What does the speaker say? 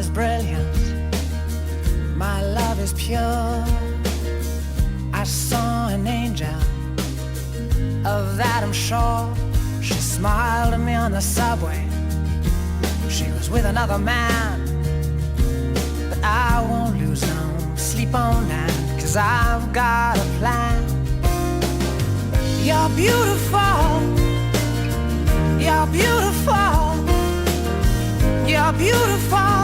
is brilliant, my love is pure. I saw an angel, of that I'm sure. She smiled at me on the subway. She was with another man, but I won't lose no sleep on that, 'cause I've got a plan. You're beautiful, you're beautiful, you're beautiful.